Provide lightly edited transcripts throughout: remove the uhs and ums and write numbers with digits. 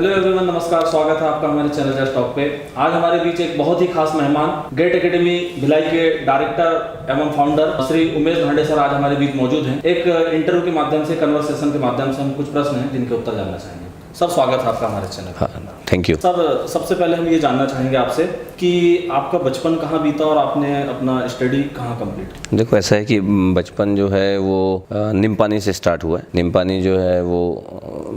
Hello everyone, नमस्कार। स्वागत है आपका हमारे चैनल जस्ट टॉक पे। आज हमारे बीच एक बहुत ही खास मेहमान गेट एकेडमी भिलाई के डायरेक्टर एवं फाउंडर श्री उमेश धांडे सर आज हमारे बीच मौजूद हैं। एक इंटरव्यू के माध्यम से, कन्वर्सेशन के माध्यम से हम कुछ प्रश्न हैं जिनके उत्तर जानना चाहेंगे। सर, स्वागत है आपका हमारे चैनल। हाँ, थैंक यू सर, सबसे पहले हम ये जानना चाहेंगे आपसे कि आपका बचपन कहाँ बीता और आपने अपना स्टडी कहाँ कंप्लीट? देखो, ऐसा है कि बचपन जो है वो निमपानी से स्टार्ट हुआ है। निमपानी जो है वो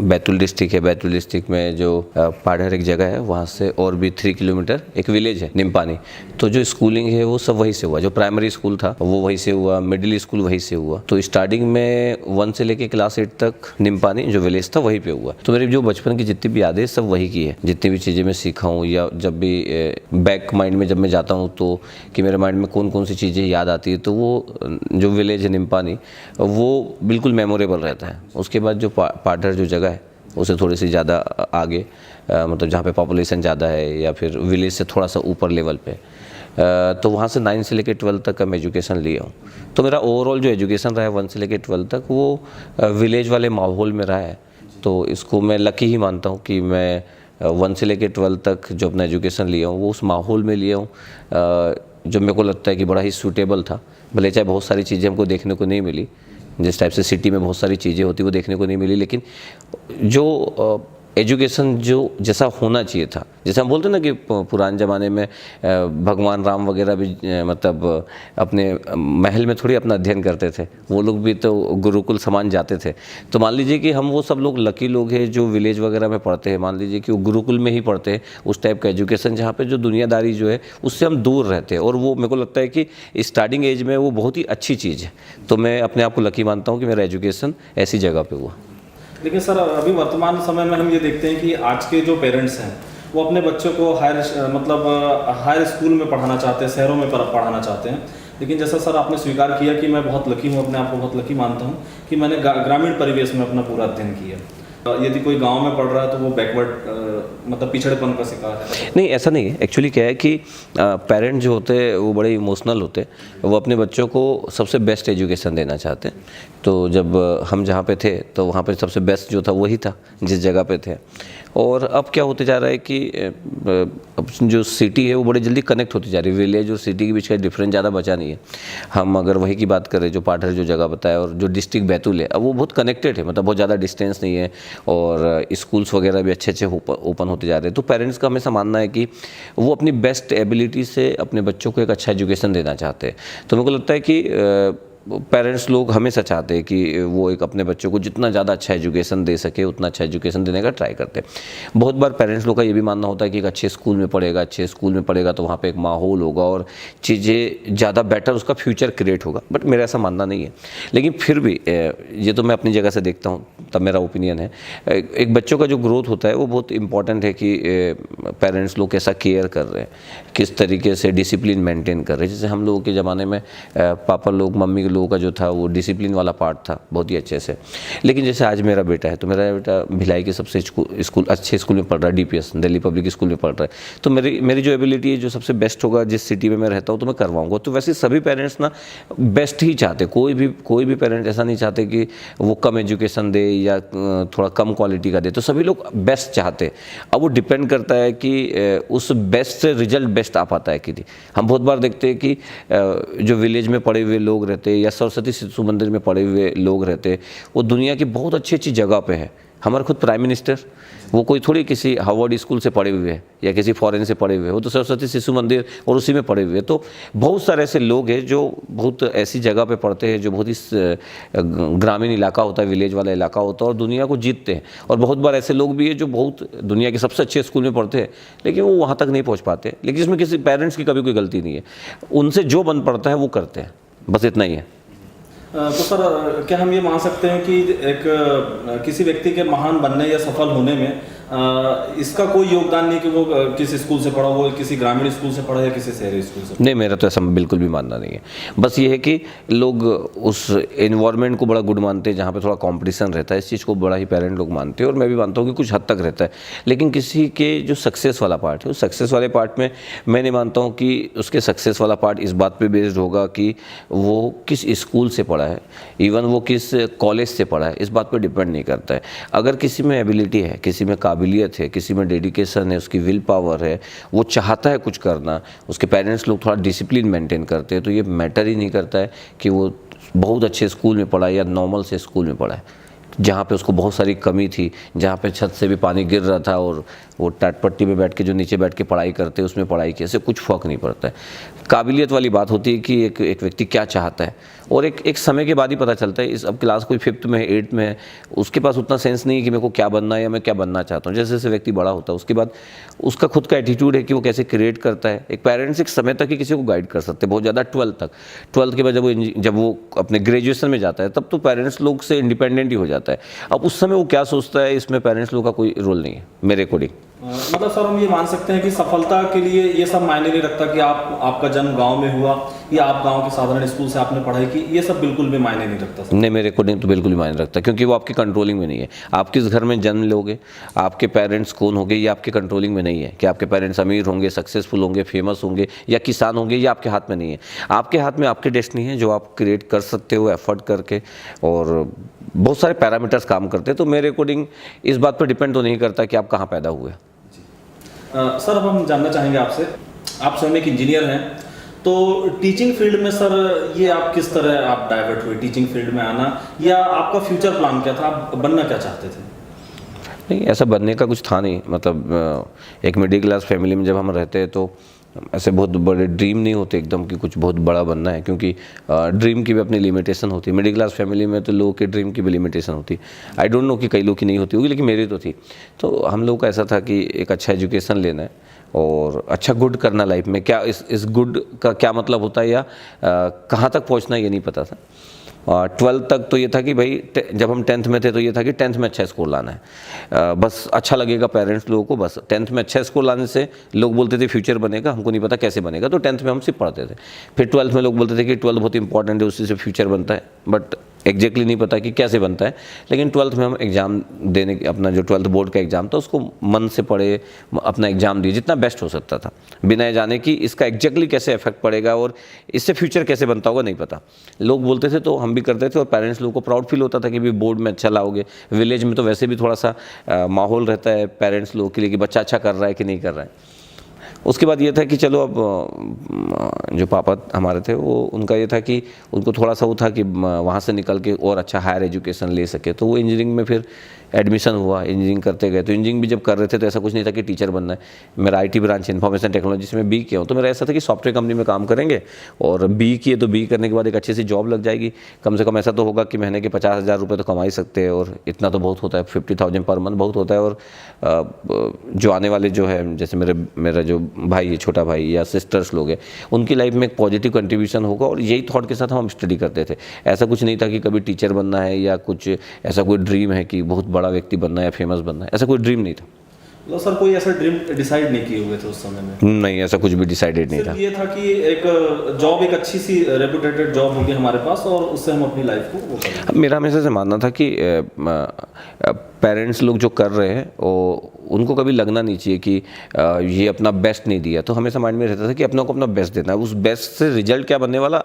बैतूल डिस्ट्रिक्ट है। बैतूल डिस्ट्रिक्ट में जो पाढ़र एक जगह है, वहाँ से और भी 3 किलोमीटर एक विलेज है निमपानी। तो जो स्कूलिंग है वो सब वहीं से हुआ। जो प्राइमरी स्कूल था वो वहीं से हुआ, मिडिल स्कूल वहीं से हुआ। तो स्टार्टिंग में 1 से लेके क्लास 8 तक निमपानी जो विलेज था वहीं पे हुआ। तो मेरी जो बचपन की जितनी भी यादें सब वही की है। जितनी भी चीज़ें मैं सीखा हूँ या जब भी बैक माइंड में जब मैं जाता हूँ तो कि मेरे माइंड में कौन कौन सी चीज़ें याद आती है, तो वो जो विलेज है निमपानी वो बिल्कुल मेमोरेबल रहता है। उसके बाद जो पाढ़र जो जगह है उसे थोड़ी सी ज़्यादा आगे, मतलब जहाँ पे पॉपुलेशन ज़्यादा है या फिर विलेज से थोड़ा सा ऊपर लेवल पे, तो वहाँ से 9 से लेकर 12 तक का मैं एजुकेशन लिया हूँ। तो मेरा ओवरऑल जो एजुकेशन रहा है 1 से लेकर 12 तक वो विलेज वाले माहौल में रहा है। तो इसको मैं लकी ही मानता हूँ कि मैं 1 से लेकर 12 तक जो अपना एजुकेशन लिया हूँ वो उस माहौल में लिया हूँ जो मेरे को लगता है कि बड़ा ही सूटेबल था। भले चाहे बहुत सारी चीज़ें हमको देखने को नहीं मिली, जिस टाइप से सिटी में बहुत सारी चीज़ें होती वो देखने को नहीं मिली, लेकिन जो एजुकेशन जो जैसा होना चाहिए था, जैसे हम बोलते हैं ना कि पुराने ज़माने में भगवान राम वगैरह भी मतलब अपने महल में थोड़ी अपना अध्ययन करते थे, वो लोग भी तो गुरुकुल समान जाते थे। तो मान लीजिए कि हम वो सब लोग लकी लोग हैं जो विलेज वगैरह में पढ़ते हैं। मान लीजिए कि वो गुरुकुल में ही पढ़ते हैं, उस टाइप का एजुकेशन जहाँ पे जो दुनियादारी जो है उससे हम दूर रहते हैं। और वो मेरे को लगता है कि स्टार्टिंग एज में वो बहुत ही अच्छी चीज़ है। तो मैं अपने आप को लकी मानता हूँ कि मेरा एजुकेशन ऐसी जगह पर हुआ। लेकिन सर, अभी वर्तमान समय में हम ये देखते हैं कि आज के जो पेरेंट्स हैं वो अपने बच्चों को हायर स्कूल में पढ़ाना चाहते हैं, शहरों में पढ़ाना चाहते हैं। लेकिन जैसा सर आपने स्वीकार किया कि मैं बहुत लकी हूँ, अपने आप को बहुत लकी मानता हूँ कि मैंने ग्रामीण परिवेश में अपना पूरा अध्ययन किया। यदि कोई गांव में पढ़ रहा है तो वो बैकवर्ड मतलब पिछड़ेपन का शिकार है। नहीं, ऐसा नहीं है। एक्चुअली क्या है कि पेरेंट जो होते हैं वो बड़े इमोशनल होते हैं। वो अपने बच्चों को सबसे बेस्ट एजुकेशन देना चाहते हैं। तो जब हम जहाँ पे थे तो वहाँ पे सबसे बेस्ट जो था वही था जिस जगह पे थे। और अब क्या होते जा रहा है कि अब जो सिटी है वो बड़ी जल्दी कनेक्ट होती जा रही है। विलेज और सिटी के बीच का डिफरेंस ज़्यादा बचा नहीं है। हम अगर वही की बात करें, जो पाढ़र जो जगह बताया और जो डिस्ट्रिक्ट बैतूल है, अब वो बहुत कनेक्टेड है, मतलब बहुत ज़्यादा डिस्टेंस नहीं है और स्कूल्स वगैरह भी अच्छे अच्छे ओपन होते जा रहे हैं। तो पेरेंट्स का हमेशा मानना है कि वो अपनी बेस्ट एबिलिटी से अपने बच्चों को एक अच्छा एजुकेशन देना चाहते हैं। तो मेरे को लगता है कि पेरेंट्स लोग हमेशा चाहते हैं कि वो एक अपने बच्चों को जितना ज़्यादा अच्छा एजुकेशन दे सके उतना अच्छा एजुकेशन देने का ट्राई करते हैं। बहुत बार पेरेंट्स लोग का ये भी मानना होता है कि एक अच्छे स्कूल में पढ़ेगा तो वहाँ पे एक माहौल होगा और चीज़ें ज़्यादा बेटर उसका फ्यूचर क्रिएट होगा। बट मेरा ऐसा मानना नहीं है। लेकिन फिर भी ये तो मैं अपनी जगह से देखता हूँ, तब मेरा ओपिनियन है। एक बच्चों का जो ग्रोथ होता है वो बहुत इंपॉर्टेंट है कि पेरेंट्स लोग कैसा केयर कर रहे हैं, किस तरीके से डिसिप्लिन मेंटेन कर रहे हैं। जैसे हम लोगों के ज़माने में पापा लोग, मम्मी लोगों का जो था वो डिसिप्लिन वाला पार्ट था बहुत ही अच्छे से। लेकिन जैसे आज मेरा बेटा है तो मेरा बेटा भिलाई के सबसे स्कूल अच्छे स्कूल में पढ़ रहा है, DPS दिल्ली पब्लिक स्कूल में पढ़ रहा है। तो मेरी जो एबिलिटी है, जो सबसे बेस्ट होगा जिस सिटी में मैं रहता हूँ तो मैं करवाऊँगा। तो वैसे सभी पेरेंट्स ना बेस्ट ही चाहते। कोई भी पेरेंट ऐसा नहीं चाहते कि वो कम एजुकेशन दे या थोड़ा कम क्वालिटी का दे। तो सभी लोग बेस्ट चाहते। अब वो डिपेंड करता है कि उस बेस्ट से रिजल्ट बेस्ट आ पाता है कि नहीं। हम बहुत बार देखते हैं कि जो विलेज में पढ़े हुए लोग रहते हैं या सरस्वती शिशु मंदिर में पढ़े हुए लोग रहते, वो दुनिया की बहुत अच्छी अच्छी जगह पे है। हमारे खुद प्राइम मिनिस्टर, वो कोई थोड़ी किसी हार्वर्ड स्कूल से पढ़े हुए हैं या किसी फॉरेन से पढ़े हुए हैं, वो तो सरस्वती शिशु मंदिर और उसी में पढ़े हुए हैं। तो बहुत सारे ऐसे लोग हैं जो बहुत ऐसी जगह पे पढ़ते हैं जो बहुत ही ग्रामीण इलाका होता है, विलेज वाला इलाका होता है और दुनिया को जीतते हैं। और बहुत बार ऐसे लोग भी हैं जो बहुत दुनिया के सबसे अच्छे स्कूल में पढ़ते हैं लेकिन वो वहाँ तक नहीं पहुँच पाते। लेकिन इसमें किसी पेरेंट्स की कभी कोई गलती नहीं है। उनसे जो बन पड़ता है वो करते हैं, बस इतना ही है। तो सर, क्या हम ये मान सकते हैं कि किसी व्यक्ति के महान बनने या सफल होने में इसका कोई योगदान नहीं कि वो किस स्कूल से पढ़ा, वो किसी ग्रामीण स्कूल से पढ़ा या किसी शहरी स्कूल से? नहीं, मेरा तो ऐसा बिल्कुल भी मानना नहीं है। बस ये है कि लोग उस एनवायरनमेंट को बड़ा गुड मानते हैं जहाँ पे थोड़ा कंपटीशन रहता है। इस चीज़ को बड़ा ही पेरेंट लोग मानते हैं और मैं भी मानता हूँ कि कुछ हद तक रहता है। लेकिन किसी के जो सक्सेस वाला पार्ट है, उस सक्सेस वाले पार्ट में मैं नहीं मानता हूँ कि उसके सक्सेस वाला पार्ट इस बात पर बेस्ड होगा कि वो किस स्कूल से पढ़ा है, इवन वो किस कॉलेज से पढ़ा है, इस बात पर डिपेंड नहीं करता है। अगर किसी में एबिलिटी है, किसी में काबिलियत है, किसी में डेडिकेशन है, उसकी विल पावर है, वो चाहता है कुछ करना, उसके पेरेंट्स लोग थोड़ा डिसिप्लिन मेंटेन करते हैं, तो ये मैटर ही नहीं करता है कि वो बहुत अच्छे स्कूल में पढ़ा है या नॉर्मल से स्कूल में पढ़ा है, जहाँ पे उसको बहुत सारी कमी थी, जहाँ पे छत से भी पानी गिर रहा था और वो टाटपट्टी में बैठ के जो नीचे बैठ के पढ़ाई करते हैं उसमें पढ़ाई की, ऐसे कुछ फ़र्क नहीं पड़ता है। काबिलियत वाली बात होती है कि एक व्यक्ति क्या चाहता है, और एक समय के बाद ही पता चलता है। इस अब क्लास कोई 5th में है, 8th में है, उसके पास उतना सेंस नहीं है कि मेरे को क्या बनना है या मैं क्या बनना चाहता हूँ। जैसे जैसे व्यक्ति बड़ा होता है उसके बाद उसका खुद का एटीट्यूड है कि वो कैसे क्रिएट करता है। एक पेरेंट्स एक समय तक ही किसी को गाइड कर सकते हैं, बहुत ज़्यादा 12th तक। 12th के बाद जब वो अपने ग्रेजुएशन में जाता है तब तो पेरेंट्स लोग से इंडिपेंडेंट ही हो जाता है। अब उस समय वो क्या सोचता है इसमें पेरेंट्स लोग का कोई रोल नहीं है मेरे अकॉर्डिंग। मतलब सर हम ये मान सकते हैं कि सफलता के लिए ये सब मायने नहीं रखता कि आपका जन्म गांव में हुआ या आप गांव के साधारण स्कूल से आपने पढ़ाई की, ये सब बिल्कुल भी मायने नहीं रखता सर। नहीं, मेरे अकॉर्डिंग तो बिल्कुल ही मायने रखता है, क्योंकि वो आपकी कंट्रोलिंग में नहीं है। आप किस घर में जन्म लोगे, आपके पेरेंट्स कौन होंगे, ये आपके कंट्रोलिंग में नहीं है कि आपके पेरेंट्स अमीर होंगे, सक्सेसफुल होंगे, फेमस होंगे या किसान होंगे, ये आपके हाथ में नहीं है। आपके हाथ में आपकी डेस्टिनी है जो आप क्रिएट कर सकते हो एफर्ट करके, और बहुत सारे पैरामीटर्स काम करते हैं। तो मेरे अकॉर्डिंग इस बात पर डिपेंड तो नहीं करता कि आप कहाँ पैदा हुए। सर अब हम जानना चाहेंगे आपसे, आप स्वयं एक इंजीनियर हैं, तो टीचिंग फील्ड में सर ये आप किस तरह आप डाइवर्ट हुए टीचिंग फील्ड में आना, या आपका फ्यूचर प्लान क्या था, आप बनना क्या चाहते थे? नहीं, ऐसा बनने का कुछ था नहीं। मतलब एक मिडिल क्लास फैमिली में जब हम रहते हैं तो ऐसे बहुत बड़े ड्रीम नहीं होते एकदम कि कुछ बहुत बड़ा बनना है, क्योंकि ड्रीम की भी अपनी लिमिटेशन होती है। मिडिल क्लास फैमिली में तो लोगों के ड्रीम की भी लिमिटेशन होती है। आई डोंट नो कि कई लोग की नहीं होती होगी, लेकिन मेरी तो थी। तो हम लोग का ऐसा था कि एक अच्छा एजुकेशन लेना है और अच्छा गुड करना लाइफ में। क्या इस गुड का क्या मतलब होता है या कहाँ तक पहुँचना ये नहीं पता था। 12th तक तो ये था कि भाई जब हम 10th में थे तो ये था कि 10th में अच्छा स्कोर लाना है, बस अच्छा लगेगा पेरेंट्स लोगों को। बस 10th में अच्छा स्कोर लाने से लोग बोलते थे फ्यूचर बनेगा, हमको नहीं पता कैसे बनेगा, तो 10th में हम सिर्फ पढ़ते थे। फिर 12th में लोग बोलते थे कि 12th बहुत इंपॉर्टेंट है, उसी से फ्यूचर बनता है, बट एग्जैक्टली नहीं पता कि कैसे बनता है। लेकिन 12th में हम एग्ज़ाम देने, अपना जो 12th बोर्ड का एग्ज़ाम था उसको मन से पढ़े, अपना एग्ज़ाम दिए जितना बेस्ट हो सकता था, बिना जाने कि इसका एग्जैक्टली कैसे इफेक्ट पड़ेगा और इससे फ्यूचर कैसे बनता होगा नहीं पता। लोग बोलते थे तो हम भी करते थे, और पेरेंट्स लोगों को प्राउड फील होता था कि भी बोर्ड में अच्छा लाओगे। विलेज में तो वैसे भी थोड़ा सा माहौल रहता है पेरेंट्स लोगों के लिए कि बच्चा अच्छा कर रहा है कि नहीं कर रहा है। उसके बाद ये था कि चलो अब जो पापा हमारे थे वो उनका ये था कि उनको थोड़ा सा वो था कि वहाँ से निकल के और अच्छा हायर एजुकेशन ले सके, तो वो इंजीनियरिंग में फिर एडमिशन हुआ। इंजीनियरिंग करते गए, तो इंजीनियरिंग भी जब कर रहे थे तो ऐसा कुछ नहीं था कि टीचर बनना है। मेरा आईटी ब्रांच इन्फॉर्मेशन टेक्नोलॉजी से मैं बी किया हूँ, तो मेरा ऐसा था कि सॉफ्टवेयर कंपनी में काम करेंगे, और बी किए तो बी करने के बाद एक अच्छी सी जॉब लग जाएगी। कम से कम ऐसा तो होगा कि महीने के 50,000 रुपये तो कमा ही सकते हैं, और इतना तो बहुत होता है, 50,000 पर मंथ बहुत होता है। और जो आने वाले जो है, जैसे मेरा जो भाई है, छोटा भाई या सिस्टर्स लोग हैं, उनकी लाइफ में एक पॉजिटिव कंट्रीब्यूशन होगा, और यही थॉट के साथ हम स्टडी करते थे। ऐसा कुछ नहीं था कि कभी टीचर बनना है या कुछ ऐसा कोई ड्रीम है कि बहुत बड़ा व्यक्ति बनना है या फेमस बनना है, ऐसा कोई ड्रीम नहीं था। तो सर कोई ऐसा ड्रीम डिसाइड नहीं किए हुए थे उस समय में? नहीं, ऐसा कुछ भी डिसाइडेड नहीं था। ये था कि एक जॉब, एक अच्छी सी रेपुटेटेड जॉब होगी हमारे पास, और उससे हम अपनी लाइफ को वो करेंगे। मेरा हमेशा से मानना था कि पेरेंट्स लोग जो कर रहे हैं वो उनको कभी लगना नहीं चाहिए कि ये अपना बेस्ट नहीं दिया। तो हमेशा माइंड में रहता था कि अपना को अपना बेस्ट देना है। उस बेस्ट से रिजल्ट क्या बनने वाला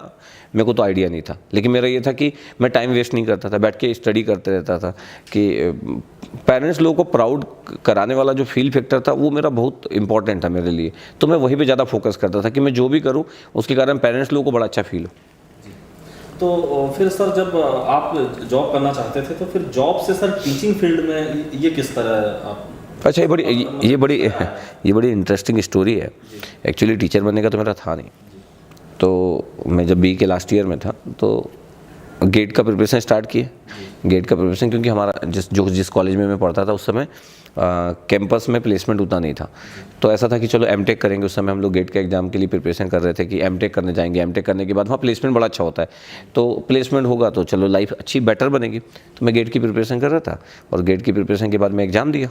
मेरे को तो आइडिया नहीं था, लेकिन मेरा ये था कि मैं टाइम वेस्ट नहीं करता था, बैठ के स्टडी करते रहता था। कि पेरेंट्स लोगों को प्राउड कराने वाला जो फील फैक्टर था वो मेरा बहुत इंपॉर्टेंट था मेरे लिए। तो मैं वहीं पे ज़्यादा फोकस करता था कि मैं जो भी करूँ उसके कारण पेरेंट्स लोगों को बड़ा अच्छा फील हो। तो फिर सर जब आप जॉब करना चाहते थे तो फिर जॉब से सर टीचिंग फील्ड में ये किस तरह आप? अच्छा, ये बड़ी इंटरेस्टिंग स्टोरी है। एक्चुअली टीचर बनने का तो मेरा था नहीं। तो मैं जब बी के लास्ट ईयर में था तो गेट का प्रिपरेशन स्टार्ट किए। गेट का प्रिपरेशन क्योंकि हमारा जिस कॉलेज में मैं पढ़ता था उस समय कैंपस में प्लेसमेंट उतना नहीं था। तो ऐसा था कि चलो एमटेक करेंगे। उस समय हम लोग गेट के एग्ज़ाम के लिए प्रिपरेशन कर रहे थे कि एमटेक करने जाएंगे। एमटेक करने के बाद वहाँ प्लेसमेंट बड़ा अच्छा होता है, तो प्लेसमेंट होगा तो चलो लाइफ अच्छी बेटर बनेगी। तो मैं गेट की प्रिपरेशन कर रहा था, और गेट की प्रिपरेशन के बाद मैं एग्ज़ाम दिया।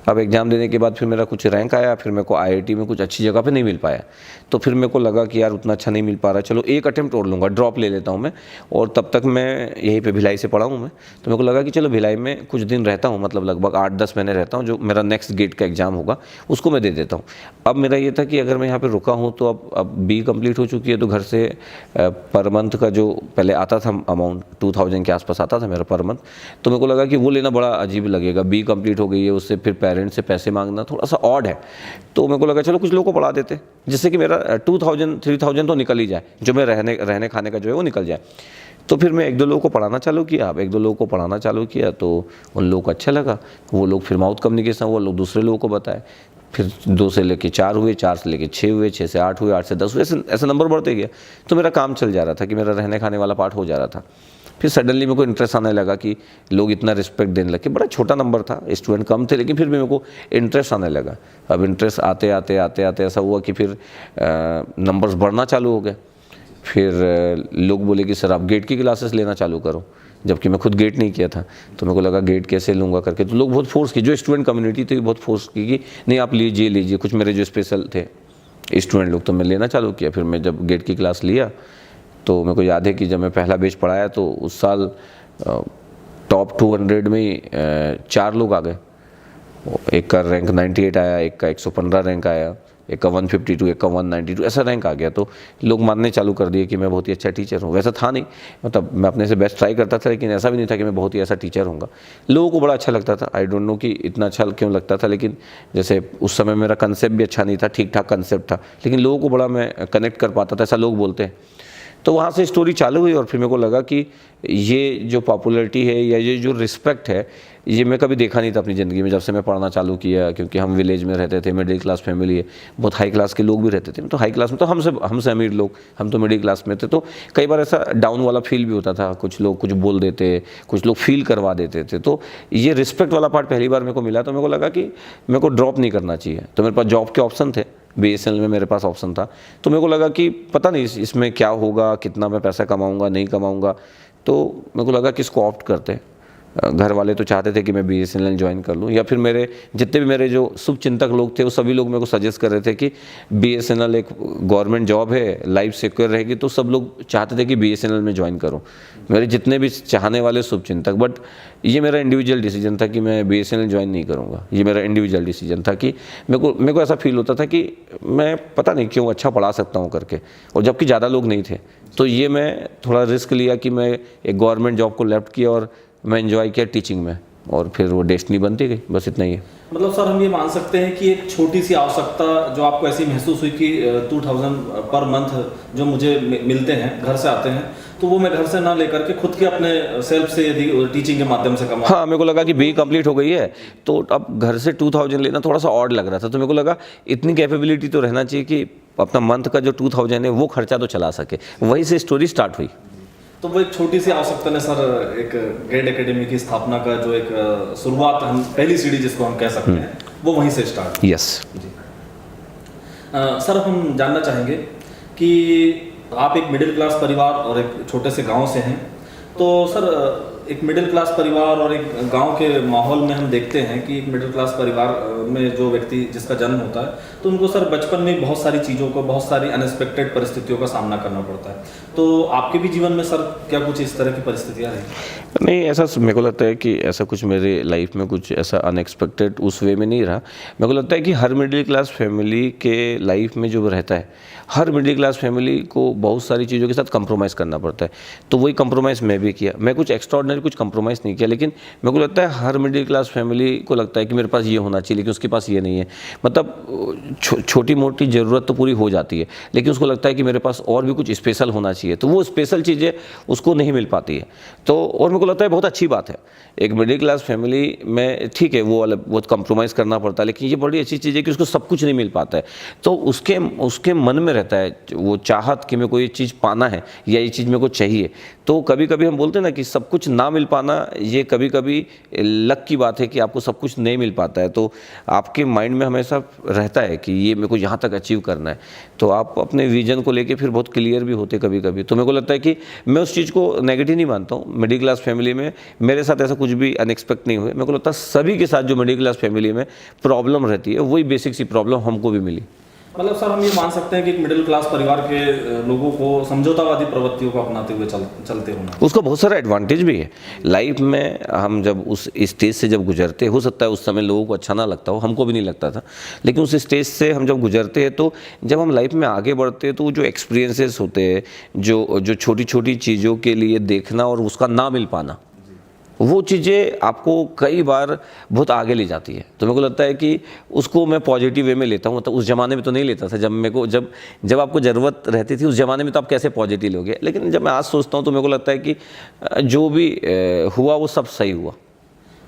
अब एग्ज़ाम देने के बाद फिर मेरा कुछ रैंक आया, फिर मेरे को आईआईटी में कुछ अच्छी जगह पे नहीं मिल पाया। तो फिर मेरे को लगा कि यार उतना अच्छा नहीं मिल पा रहा, चलो एक अटेम्प्ट और लूँगा, ड्रॉप ले लेता हूँ मैं। और तब तक मैं यहीं पे भिलाई से पढ़ा हूँ मैं, तो मेरे को लगा कि चलो भिलाई में कुछ दिन रहता हूँ, मतलब लगभग 8-10 महीने रहता हूँ। जो मेरा नेक्स्ट गेट का एग्ज़ाम होगा उसको मैं दे देता हूँ। अब मेरा ये था कि अगर मैं यहाँ पर रुका हूँ तो अब बी कंप्लीट हो चुकी है, तो घर से पर मंथ का जो पहले आता था अमाउंट 2000 के आसपास आता था मेरा पर मंथ, तो मेरे को लगा कि वो लेना बड़ा अजीब लगेगा। बी कंप्लीट हो गई है, उससे फिर पेरेंट्स से पैसे मांगना थोड़ा सा ऑड है। तो मेरे को लगा चलो कुछ लोगों को पढ़ा देते, जिससे कि मेरा 2000-3000 तो निकल ही जाए, जो मैं रहने खाने का जो है वो निकल जाए। तो फिर मैं 1-2 लोगों को पढ़ाना चालू किया। अब 1-2 लोगों को पढ़ाना चालू किया तो उन लोगों को अच्छा लगा, वो लोग फिर माउथ कम्युनिकेशन, वो लोग दूसरे लोगों को बताए, फिर 2 से लेके 4 हुए, 4 से लेके 6 हुए, 6 से 8 हुए, 8 से 10 हुए, ऐसे नंबर बढ़ते गया। तो मेरा काम चल जा रहा था कि मेरा रहने खाने वाला पार्ट हो जा रहा था। फिर सडनली मेरे को इंटरेस्ट आने लगा कि लोग इतना रिस्पेक्ट देने लगे। बड़ा छोटा नंबर था, स्टूडेंट कम थे, लेकिन फिर भी मेरे को इंटरेस्ट आने लगा। अब इंटरेस्ट आते आते ऐसा हुआ कि फिर नंबर्स बढ़ना चालू हो गए। फिर लोग बोले कि सर आप गेट की क्लासेस लेना चालू करो, जबकि मैं खुद गेट नहीं किया था। तो मेरे को लगा गेट कैसे लूँगा करके, तो लोग बहुत फोर्स की, जो स्टूडेंट कम्युनिटी थी बहुत फोर्स की कि नहीं आप लीजिए। कुछ मेरे जो स्पेशल थे स्टूडेंट लोग, तो मैं लेना चालू किया। फिर मैं जब गेट की क्लास लिया तो मेरे को याद है कि जब मैं पहला बैच पढ़ाया तो उस साल टॉप 200 में 4 लोग आ गए। एक का रैंक 98 आया, एक का 115 रैंक आया, एक का 152, एक का 192, ऐसा रैंक आ गया। तो लोग मानने चालू कर दिए कि मैं बहुत ही अच्छा टीचर हूँ। वैसा था नहीं, मतलब मैं अपने से बेस्ट ट्राई करता था, लेकिन ऐसा भी नहीं था कि मैं बहुत ही ऐसा टीचर हूँगा। लोगों को बड़ा अच्छा लगता था, आई डोंट नो कि इतना अच्छा क्यों लगता था, लेकिन जैसे उस समय मेरा कंसेप्ट भी अच्छा नहीं था, ठीक ठाक कंसेप्ट था, लेकिन लोगों को बड़ा मैं कनेक्ट कर पाता था, ऐसा लोग बोलते हैं। तो वहाँ से स्टोरी चालू हुई और फिर मेरे को लगा कि ये जो पॉपुलैरिटी है या ये जो रिस्पेक्ट है, ये मैं कभी देखा नहीं था अपनी ज़िंदगी में जब से मैं पढ़ना चालू किया। क्योंकि हम विलेज में रहते थे, मिडिल क्लास फैमिली है, बहुत हाई क्लास के लोग भी रहते थे। तो हाई क्लास में तो हमसे अमीर लोग, हम तो मिडिल क्लास में थे। तो कई बार ऐसा डाउन वाला फील भी होता था, कुछ लोग कुछ बोल देते, कुछ लोग फील करवा देते थे। तो ये रिस्पेक्ट वाला पार्ट पहली बार मेरे को मिला, तो मेरे को लगा कि मेरे को ड्रॉप नहीं करना चाहिए। तो मेरे पास जॉब के ऑप्शन थे, BSNL में मेरे पास ऑप्शन था। तो मेरे को लगा कि पता नहीं इसमें क्या होगा, कितना मैं पैसा कमाऊंगा नहीं कमाऊंगा। तो मेरे को लगा कि इसको ऑप्ट करते हैं। घर वाले तो चाहते थे कि मैं BSNL ज्वाइन कर लूँ, या फिर मेरे जितने भी मेरे जो शुभचिंतक लोग थे वो सभी लोग मेरे को सजेस्ट कर रहे थे कि BSNL एक गवर्नमेंट जॉब है, लाइफ सिक्योर रहेगी। तो सब लोग चाहते थे कि BSNL में ज्वाइन करूँ, मेरे जितने भी चाहने वाले शुभचिंतक। बट ये मेरा इंडिविजुअल डिसीजन था कि मैं BSNL ज्वाइन नहीं करूँगा। ये मेरा इंडिविजुअल डिसीजन था कि मेरे को ऐसा फील होता था कि मैं पता नहीं क्यों अच्छा पढ़ा सकता हूँ करके, और जबकि ज़्यादा लोग नहीं थे। तो ये मैं थोड़ा रिस्क लिया कि मैं एक गवर्नमेंट जॉब को लेफ्ट किया और मैं एंजॉय किया टीचिंग में, और फिर वो डेस्टिनी बनती गई, बस इतना ही है। मतलब सर हम ये मान सकते हैं कि एक छोटी सी आवश्यकता जो आपको ऐसी महसूस हुई कि 2000 पर मंथ जो मुझे मिलते हैं, घर से आते हैं, तो वो मैं घर से ना लेकर के खुद के अपने सेल्फ से यदि टीचिंग के माध्यम से कमा। हाँ, मेरे को लगा कि BE कंप्लीट हो गई है, तो अब घर से 2000 लेना थोड़ा सा ऑड लग रहा था। तो मेरे को लगा इतनी कैपेबिलिटी तो रहना चाहिए कि अपना मंथ का जो 2000 है वो खर्चा तो चला सके। वहीं से स्टोरी स्टार्ट हुई। तो वो एक छोटी सी आवश्यकता ने सर एक ग्रेड एकेडमी की स्थापना का जो एक शुरुआत, हम पहली सीढ़ी जिसको हम कह सकते हैं, वो वहीं से स्टार्ट। यस जी। सर हम जानना चाहेंगे कि आप एक मिडिल क्लास परिवार और एक छोटे से गांव से हैं। तो सर एक मिडिल क्लास परिवार और एक गांव के माहौल में हम देखते हैं कि एक मिडिल क्लास परिवार में जो व्यक्ति जिसका जन्म होता है, तो उनको सर बचपन में बहुत सारी चीज़ों को, बहुत सारी अनएक्सपेक्टेड परिस्थितियों का सामना करना पड़ता है। तो आपके भी जीवन में सर क्या कुछ इस तरह की परिस्थितियाँ रही? नहीं, ऐसा मेरे को लगता है कि ऐसा कुछ मेरे लाइफ में कुछ ऐसा अनएक्सपेक्टेड उस वे में नहीं रहा। मेरे को लगता है कि हर मिडिल क्लास फैमिली के लाइफ में जो रहता है, हर मिडिल क्लास फैमिली को बहुत सारी चीज़ों के साथ कंप्रोमाइज़ करना पड़ता है। तो वही कंप्रोमाइज़ मैं भी किया। मैं कुछ एक्स्ट्राऑर्डिनरी कुछ कंप्रोमाइज़ नहीं किया, लेकिन मेरे को लगता है हर मिडिल क्लास फैमिली को लगता है कि मेरे पास ये होना चाहिए, लेकिन उसके पास ये नहीं है। मतलब छोटी मोटी ज़रूरत तो पूरी हो जाती है, लेकिन उसको लगता है कि मेरे पास और भी कुछ स्पेशल होना चाहिए। तो वो स्पेशल चीज़ें उसको नहीं मिल पाती है। तो और मेरे को लगता है बहुत अच्छी बात है एक मिडिल क्लास फैमिली में, ठीक है वो अलग बहुत कंप्रोमाइज़ करना पड़ता है, लेकिन ये बड़ी अच्छी चीज़ है कि उसको सब कुछ नहीं मिल पाता है। तो उसके मन में रहता है वो चाहत कि मेरे को ये चीज़ पाना है या ये चीज़ मेरे को चाहिए। तो कभी कभी हम बोलते हैं ना कि सब कुछ ना मिल पाना, ये कभी कभी लक की बात है कि आपको सब कुछ नहीं मिल पाता है। तो आपके माइंड में हमेशा रहता है कि ये मेरे को यहाँ तक अचीव करना है, तो आप अपने विजन को लेके फिर बहुत क्लियर भी होते कभी कभी। तो मेरे को लगता है कि मैं उस चीज़ को नेगेटिव नहीं मानता हूँ। मिडिल क्लास फैमिली में मेरे साथ ऐसा कुछ भी अनएक्सपेक्ट नहीं हुए। मेरे को लगता है सभी के साथ जो मिडिल क्लास फैमिली में प्रॉब्लम रहती है, वही बेसिक सी प्रॉब्लम हमको भी मिली। मतलब सर हम ये मान सकते हैं कि एक मिडिल क्लास परिवार के लोगों को समझौतावादी प्रवृत्तियों को अपनाते हुए चलते होना, उसका बहुत सारा एडवांटेज भी है लाइफ में। हम जब उस स्टेज से जब गुजरते, हो सकता है उस समय लोगों को अच्छा ना लगता हो, हमको भी नहीं लगता था, लेकिन उस स्टेज से हम जब गुजरते हैं, तो जब हम लाइफ में आगे बढ़ते हैं, तो जो एक्सपीरियंसेस होते हैं, जो छोटी छोटी चीज़ों के लिए देखना और उसका ना मिल पाना, वो चीज़ें आपको कई बार बहुत आगे ले जाती है। तो मेरे को लगता है कि उसको मैं पॉजिटिव वे में लेता हूँ। मतलब उस ज़माने में तो नहीं लेता था, जब आपको ज़रूरत रहती थी उस ज़माने में तो आप कैसे पॉजिटिव लोगे, लेकिन जब मैं आज सोचता हूँ तो मेरे को लगता है कि जो भी हुआ वो सब सही हुआ।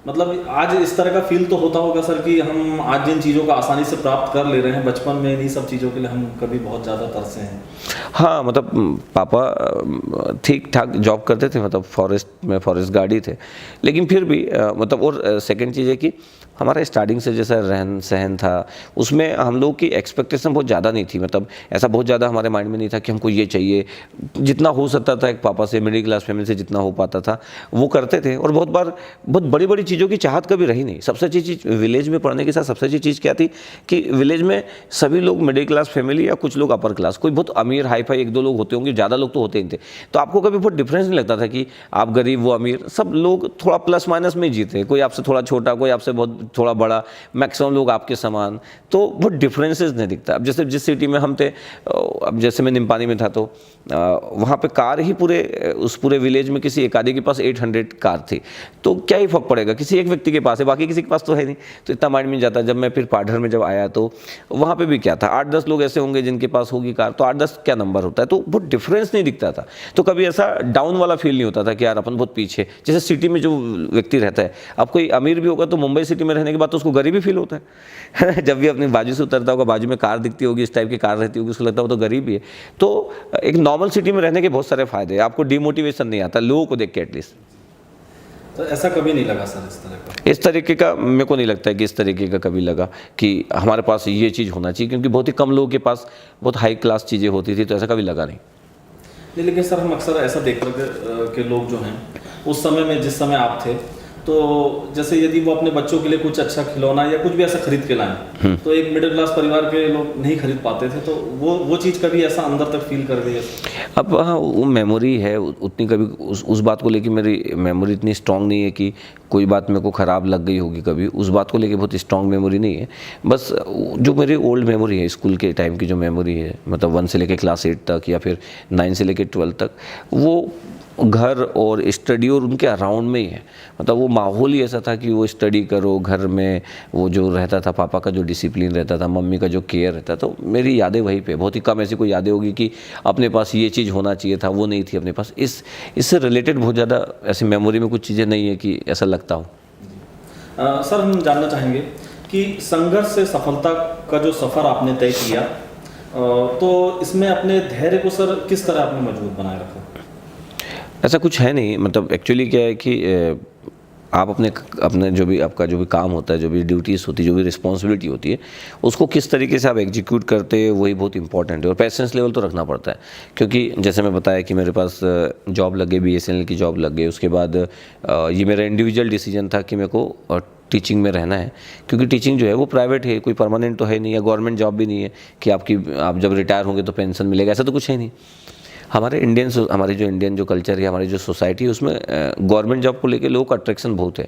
मतलब आज इस तरह का फील तो होता होगा सर कि हम आज जिन चीज़ों को आसानी से प्राप्त कर ले रहे हैं, बचपन में इन्हीं सब चीज़ों के लिए हम कभी बहुत ज़्यादा तरसे हैं। हाँ, मतलब पापा ठीक ठाक जॉब करते थे, मतलब फॉरेस्ट गार्ड ही थे, लेकिन फिर भी मतलब और सेकंड चीज़ है कि हमारा स्टार्टिंग से जैसा रहन सहन था उसमें हम लोग की एक्सपेक्टेशन बहुत ज़्यादा नहीं थी। मतलब ऐसा बहुत ज़्यादा हमारे माइंड में नहीं था कि हमको ये चाहिए। जितना हो सकता था एक पापा से, मिडिल क्लास फैमिली से जितना हो पाता था वो करते थे। और बहुत बार बहुत बड़ी बड़ी चीज़ों की चाहत कभी रही नहीं। सबसे अच्छी चीज़ विलेज में पढ़ने के साथ सबसे अच्छी चीज़ क्या थी कि विलेज में सभी लोग मिडिल क्लास फैमिली या कुछ लोग अपर क्लास, कोई बहुत अमीर हाई फाई एक दो लोग होते होंगे, ज़्यादा लोग तो होते नहीं थे। तो आपको कभी बहुत डिफरेंस नहीं लगता था कि आप गरीब वो अमीर, सब लोग थोड़ा प्लस माइनस में जीते। कोई आपसे थोड़ा छोटा, कोई आपसे बहुत थोड़ा बड़ा, मैक्सिमम लोग आपके समान। तो बहुत डिफरेंसेस नहीं दिखता। अब जैसे जिस सिटी में हम थे, अब जैसे मैं निम्पानी में था तो वहाँ पे कार ही उस पूरे विलेज में किसी एक आदमी के पास 800 कार थी। तो क्या ही फर्क पड़ेगा, किसी एक व्यक्ति के पास है, बाकी किसी के पास तो है नहीं। तो इतना माइंड में जाता। जब मैं फिर पार्टनर में जब आया तो वहाँ पे भी क्या था, 8-10 लोग ऐसे होंगे जिनके पास होगी कार, तो 8-10 क्या नंबर होता है। तो बहुत डिफरेंस नहीं दिखता था। तो कभी ऐसा डाउन वाला फील नहीं होता था कि यार अपन बहुत पीछे। जैसे सिटी में जो व्यक्ति रहता है, अब कोई अमीर भी होगा तो मुंबई सिटी में रहने के बाद तो उसको गरीब ही फील होता है जब भी अपनी बाजू से उतरता होगा, बाजू में कार दिखती होगी, इस टाइप की कार रहती होगी, उसको लगता है वो तो गरीब ही है। तो एक नॉर्मल सिटी में रहने के बहुत सारे फायदे हैं। आपको डिमोटिवेशन नहीं आता लोगों को देख के एटलीस्ट। तो ऐसा कभी नहीं लगा सर इस तरह का? इस तरीके का मेरे को नहीं लगता है कि इस तरीके का कभी लगा कि हमारे पास ये चीज़ होना चाहिए, क्योंकि बहुत ही कम लोगों के पास बहुत हाई क्लास चीज़ें होती थी। तो ऐसा कभी लगा नहीं। लेकिन सर हम अक्सर ऐसा देख रहे के लोग जो हैं उस समय में, जिस समय आप थे, तो जैसे यदि वो अपने बच्चों के लिए कुछ अच्छा खिलौना या कुछ भी ऐसा खरीद के लाएं तो एक मिडिल क्लास परिवार के लोग नहीं खरीद पाते थे। तो वो चीज़ कभी ऐसा अंदर तक फील कर गई है? अब हाँ, वो मेमोरी है उतनी, कभी उस बात को लेके मेरी मेमोरी इतनी स्ट्रांग नहीं है कि कोई बात मेरे को ख़राब लग गई होगी कभी। उस बात को लेके बहुत स्ट्रांग मेमोरी नहीं है। बस जो मेरी ओल्ड मेमोरी है, स्कूल के टाइम की जो मेमोरी है, मतलब 1 से लेके क्लास 8 तक या फिर 9 से लेके 12 तक, वो घर और स्टडी और उनके अराउंड में ही है। मतलब वो माहौल ही ऐसा था कि वो स्टडी करो, घर में वो जो रहता था, पापा का जो डिसिप्लिन रहता था, मम्मी का जो केयर रहता था। तो मेरी यादें वहीं पे, बहुत ही कम ऐसी कोई यादें होगी कि अपने पास ये चीज़ होना चाहिए था, वो नहीं थी अपने पास। इससे रिलेटेड बहुत ज़्यादा ऐसी मेमोरी में कुछ चीज़ें नहीं है कि ऐसा लगता हो। सर हम जानना चाहेंगे कि संघर्ष से सफलता का जो सफ़र आपने तय किया, तो इसमें अपने धैर्य को सर किस तरह आपने मजबूत बनाए रखा? ऐसा कुछ है नहीं। मतलब एक्चुअली क्या है कि आप अपने जो भी आपका जो भी काम होता है, जो भी ड्यूटीज़ होती है, जो भी रिस्पॉन्सिबिलिटी होती है, उसको किस तरीके से आप एग्जीक्यूट करते हैं वही बहुत इंपॉर्टेंट है। और पेशेंस लेवल तो रखना पड़ता है, क्योंकि जैसे मैं बताया कि मेरे पास जॉब लग गई, BSNL की जॉब लग गई। उसके बाद ये मेरा इंडिविजुअल डिसीजन था कि मेरे को टीचिंग में रहना है, क्योंकि टीचिंग जो है वो प्राइवेट है, कोई परमानेंट तो है नहीं, या गवर्नमेंट जॉब भी नहीं है कि आप जब रिटायर होंगे तो पेंशन मिलेगा, ऐसा तो कुछ है नहीं। हमारी जो इंडियन जो कल्चर है, हमारी जो सोसाइटी है, उसमें गवर्नमेंट जॉब को लेके लोगों का अट्रैक्शन बहुत है।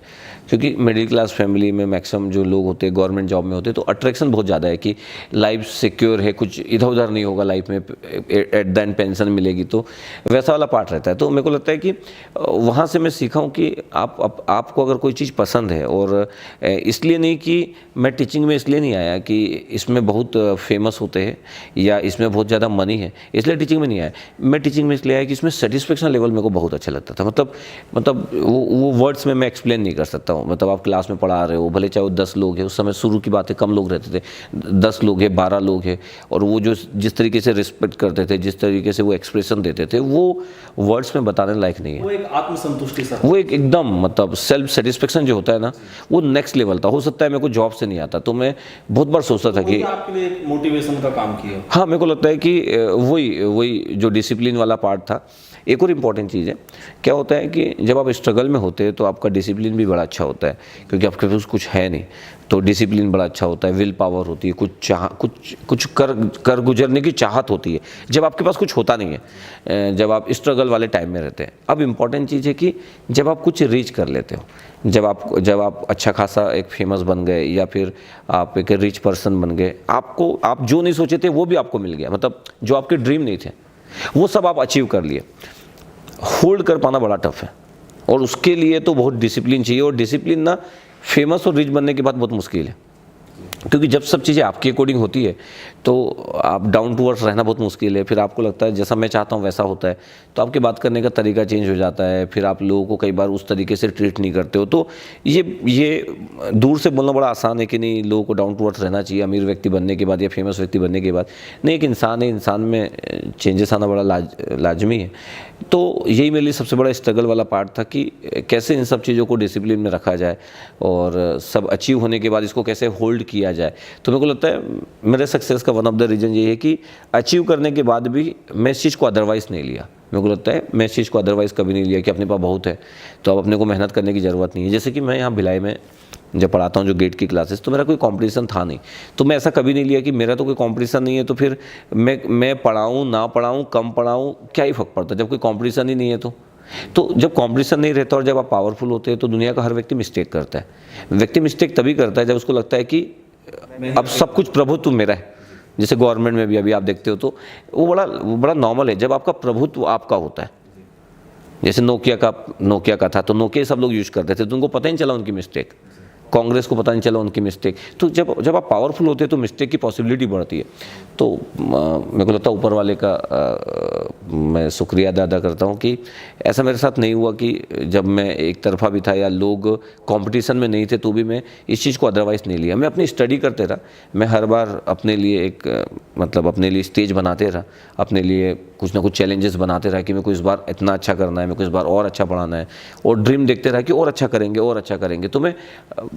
क्योंकि मिडिल क्लास फैमिली में मैक्सिमम जो लोग होते हैं गवर्नमेंट जॉब में होते हैं, तो अट्रैक्शन बहुत ज़्यादा है कि लाइफ सिक्योर है, कुछ इधर उधर नहीं होगा लाइफ में, एट द एंड पेंशन मिलेगी। तो वैसा वाला पार्ट रहता है। तो मेरे को लगता है कि वहाँ से मैं सीखा हूँ कि आपको अगर कोई चीज़ पसंद है, और इसलिए नहीं कि मैं टीचिंग में इसलिए नहीं आया कि इसमें बहुत फेमस होते हैं या इसमें बहुत ज़्यादा मनी है, इसलिए टीचिंग में नहीं आया। मैं टीचिंग में इसलिए आया कि इसमें सेटिस्फेक्शन लेवल मेरे को बहुत अच्छा लगता था। मतलब वो वर्ड्स में मैं एक्सप्लेन नहीं कर सकता हूँ। मतलब आप क्लास में पढ़ा रहे हो, भले चाहे वो 10 लोग हैं, उस समय शुरू की बात है, कम लोग रहते थे, 10 लोग हैं, 12 लोग हैं, और वो जो जिस तरीके से रिस्पेक्ट करते थे, जिस तरीके से वो एक्सप्रेशन देते थे, वो वर्ड्स में बताने लायक नहीं है। वो एक आत्मसंतुष्टि सर, वो एक एकदम मतलब सेल्फ सेटिस्फेक्शन जो होता है ना, वो नेक्स्ट लेवल था। हो सकता है मेरे को जॉब से नहीं आता, तो मैं बहुत बार सोचता था कि आपके लिए एक मोटिवेशन का काम किया। हाँ, मेरे को लगता है कि वही जो डिसिप्लिन वाला पार्ट था। एक और इम्पॉर्टेंट चीज़ है, क्या होता है कि जब आप स्ट्रगल में होते हैं तो आपका डिसिप्लिन भी बड़ा अच्छा होता है, क्योंकि आपके पास कुछ है नहीं, तो डिसिप्लिन बड़ा अच्छा होता है, विल पावर होती है, कुछ कर गुजरने की चाहत होती है, जब आपके पास कुछ होता नहीं है, जब आप स्ट्रगल वाले टाइम में रहते हैं। अब इम्पॉर्टेंट चीज़ है कि जब आप कुछ रीच कर लेते हो, जब आप अच्छा खासा एक फेमस बन गए, या फिर आप एक रिच पर्सन बन गए, आप जो नहीं सोचे थे वो भी आपको मिल गया। मतलब जो आपके ड्रीम नहीं थे वो सब आप अचीव कर लिए। होल्ड कर पाना बड़ा टफ है। और उसके लिए तो बहुत डिसिप्लिन चाहिए, और डिसिप्लिन ना फेमस और रिच बनने के बाद बहुत मुश्किल है, क्योंकि जब सब चीज़ें आपके अकॉर्डिंग होती है तो आप डाउन टू अर्थ रहना बहुत मुश्किल है। फिर आपको लगता है जैसा मैं चाहता हूँ वैसा होता है, तो आपके बात करने का तरीका चेंज हो जाता है, फिर आप लोगों को कई बार उस तरीके से ट्रीट नहीं करते हो। तो ये दूर से बोलना बड़ा आसान है कि नहीं लोगों को डाउन टू अर्थ रहना चाहिए अमीर व्यक्ति बनने के बाद या फेमस व्यक्ति बनने के बाद। नहीं, एक इंसान है, इंसान में चेंजेस आना बड़ा लाजमी है। तो यही मेरे लिए सबसे बड़ा स्ट्रगल वाला पार्ट था कि कैसे इन सब चीज़ों को डिसिप्लिन में रखा जाए और सब अचीव होने के बाद इसको कैसे होल्ड किया जाए। तो मेरे को लगता है मेरे सक्सेस का वन ऑफ द रीज़न ये है कि अचीव करने के बाद भी मैं इस चीज़ को अदरवाइज़ नहीं लिया। मेरे को लगता है मैं इस चीज़ को अदरवाइज़ कभी नहीं लिया कि अपने पास बहुत है तो अब अपने को मेहनत करने की ज़रूरत नहीं है। जैसे कि मैं यहाँ भिलाई में जब पढ़ाता हूँ जो गेट की क्लासेस, तो मेरा कोई कंपटीशन था नहीं, तो मैं ऐसा कभी नहीं लिया कि मेरा तो कोई कंपटीशन नहीं है तो फिर मैं पढ़ाऊँ ना पढ़ाऊँ कम पढ़ाऊँ क्या ही फ़र्क पड़ता, जब कोई कंपटीशन ही नहीं है तो जब कंपटीशन नहीं रहता और जब आप पावरफुल होते हैं तो दुनिया का हर व्यक्ति मिस्टेक करता है। व्यक्ति मिस्टेक तभी करता है जब उसको लगता है कि अब सब कुछ प्रभुत्व मेरा है। जैसे गवर्नमेंट में भी अभी आप देखते हो तो वो बड़ा नॉर्मल है जब आपका प्रभुत्व आपका होता है। जैसे नोकिया का था तो नोकिया सब लोग यूज करते थे तो उनको पता ही नहीं चला उनकी मिस्टेक, कांग्रेस को पता नहीं चला उनकी मिस्टेक। तो जब आप पावरफुल होते हैं तो मिस्टेक की पॉसिबिलिटी बढ़ती है। तो मेरे को लगता है ऊपर वाले का मैं शुक्रिया अदा करता हूँ कि ऐसा मेरे साथ नहीं हुआ कि जब मैं एक तरफा भी था या लोग कंपटीशन में नहीं थे तो भी मैं इस चीज़ को अदरवाइज़ नहीं लिया। मैं अपनी स्टडी करते रहा, मैं हर बार अपने लिए अपने लिए स्टेज बनाते रहा, अपने लिए कुछ ना कुछ चैलेंजेस बनाते रहा कि मेरे को इस बार इतना अच्छा करना है, मेरे को इस बार और अच्छा पढ़ाना है, और ड्रीम देखते रहा कि और अच्छा करेंगे। तो मैं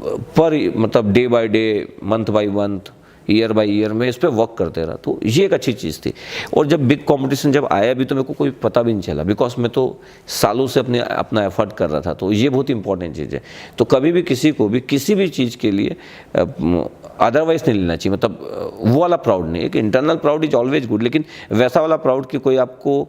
day by day, month by month, year by year में इस पर वर्क करते रहा। तो ये एक अच्छी चीज़ थी। और जब बिग कंपटीशन जब आया भी तो मेरे को कोई पता भी नहीं चला, बिकॉज मैं तो सालों से अपना एफर्ट कर रहा था। तो ये बहुत इंपॉर्टेंट चीज़ है। तो कभी भी किसी को भी किसी भी चीज़ के लिए अदरवाइज नहीं लेना चाहिए, मतलब वो वाला प्राउड नहीं। एक internal proud is always good, लेकिन वैसा वाला प्राउड कि कोई आपको